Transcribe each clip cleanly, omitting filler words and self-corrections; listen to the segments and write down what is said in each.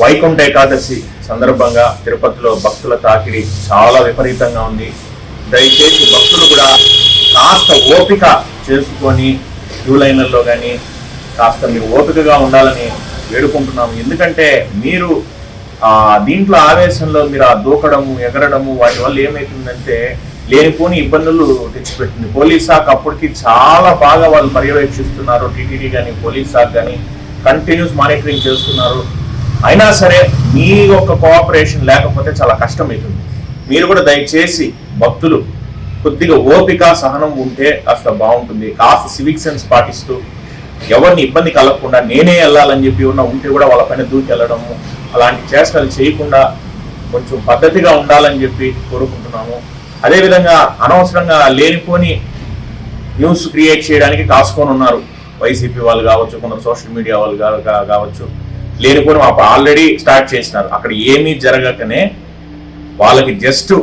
వైకుంఠ ఏకాదశి సందర్భంగా తిరుపతిలో భక్తుల తాకిడి చాలా విపరీతంగా ఉంది. దయచేసి భక్తులు కూడా కాస్త ఓపిక చేసుకొని క్యూ లైన్లలో కానీ కాస్త మీరు ఓపికగా ఉండాలని వేడుకుంటున్నాము. ఎందుకంటే మీరు దీంట్లో ఆవేశంలో మీరు ఆ దూకడము ఎగరడము వాటి వల్ల ఏమవుతుందంటే లేనిపోని ఇబ్బందులు తెచ్చిపెట్టింది. పోలీస్ శాఖ అప్పటికి చాలా బాగా వాళ్ళు పర్యవేక్షిస్తున్నారు. టీటీడీ కానీ పోలీస్ శాఖ కానీ కంటిన్యూస్ మానిటరింగ్ చేస్తున్నారు. అయినా సరే మీ యొక్క కోఆపరేషన్ లేకపోతే చాలా కష్టమవుతుంది. మీరు కూడా దయచేసి భక్తులు కొద్దిగా ఓపిక సహనం ఉంటే కాస్త బాగుంటుంది. కాస్త సివిక్ సెన్స్ పాటిస్తూ ఎవరిని ఇబ్బంది కలగకుండా నేనే వెళ్ళాలని చెప్పి ఉంటే కూడా వాళ్ళ పైన దూకి వెళ్ళడము అలాంటి చేష్టలు చేయకుండా కొంచెం పద్ధతిగా ఉండాలని చెప్పి కోరుకుంటున్నాము. అదేవిధంగా అనవసరంగా లేనిపోని న్యూస్ క్రియేట్ చేయడానికి కాసుకొని ఉన్నారు వైసీపీ వాళ్ళు కావచ్చు, కొందరు సోషల్ మీడియా వాళ్ళు కావచ్చు. లేనిపోని ఆల్రెడీ స్టార్ట్ చేసినారు. అక్కడ ఏమీ జరగకనే వాళ్ళకి జస్ట్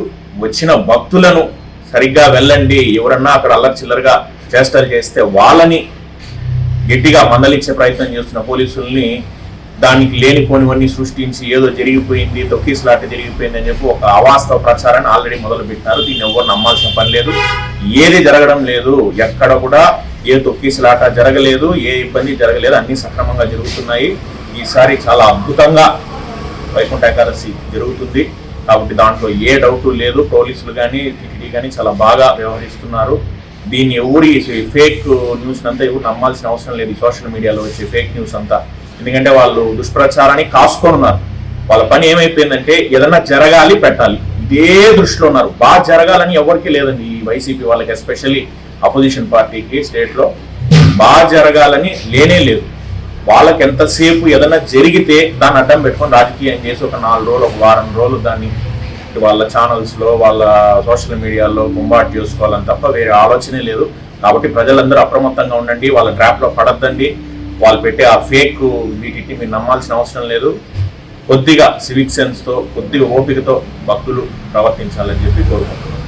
వచ్చిన భక్తులను సరిగ్గా వెళ్ళండి, ఎవరన్నా అక్కడ అల్లరి చిల్లరగా చేష్టలు చేస్తే వాళ్ళని గట్టిగా మందలించే ప్రయత్నం చేస్తున్న పోలీసుల్ని దానికి లేనిపోనివన్నీ సృష్టించి ఏదో జరిగిపోయింది, తొక్కిసలాట జరిగిపోయింది అని చెప్పి ఒక అవాస్తవ ప్రచారాన్ని ఆల్రెడీ మొదలు పెట్టినారు. దీన్ని ఎవరు నమ్మాల్సిన పని లేదు. ఏది జరగడం లేదు, ఎక్కడ కూడా ఏ తొక్కిసలాట జరగలేదు, ఏ ఇబ్బంది జరగలేదు, అన్ని సక్రమంగా జరుగుతున్నాయి. ఈసారి చాలా అద్భుతంగా వైకుంఠ ఏకాదశి జరుగుతుంది కాబట్టి దాంట్లో ఏ డౌటు లేదు. పోలీసులు కానీ టీటీడీ కానీ చాలా బాగా వ్యవహరిస్తున్నారు. దీన్ని ఎవరి ఫేక్ న్యూస్ అంతా ఎవరు నమ్మాల్సిన అవసరం లేదు. సోషల్ మీడియాలో వచ్చే ఫేక్ న్యూస్ అంతా, ఎందుకంటే వాళ్ళు దుష్ప్రచారాన్ని కాసుకొని ఉన్నారు. వాళ్ళ పని ఏమైపోయిందంటే ఏదన్నా జరగాలి పెట్టాలి, ఇదే దృష్టిలో ఉన్నారు. బాగా జరగాలని ఎవరికి లేదండి. ఈ వైసీపీ వాళ్ళకి ఎస్పెషల్లీ అపోజిషన్ పార్టీకి స్టేట్లో బాగా జరగాలని లేనే లేదు. వాళ్ళకి ఎంతసేపు ఏదైనా జరిగితే దాన్ని అడ్డం పెట్టుకొని రాజకీయం చేసి ఒక 4 రోజులు ఒక వారం రోజులు దాన్ని వాళ్ళ ఛానల్స్లో వాళ్ళ సోషల్ మీడియాలో బొంబాట్ చేసుకోవాలని తప్ప వేరే ఆలోచనే లేదు. కాబట్టి ప్రజలందరూ అప్రమత్తంగా ఉండండి, వాళ్ళ ట్రాప్లో పడద్దండి. వాళ్ళు పెట్టే ఆ ఫేక్ వీటిని మీరు నమ్మాల్సిన అవసరం లేదు. కొద్దిగా సివిక్ సెన్స్తో కొద్దిగా ఓపికతో భక్తులు ప్రవర్తించాలని చెప్పి కోరుకుంటున్నాను.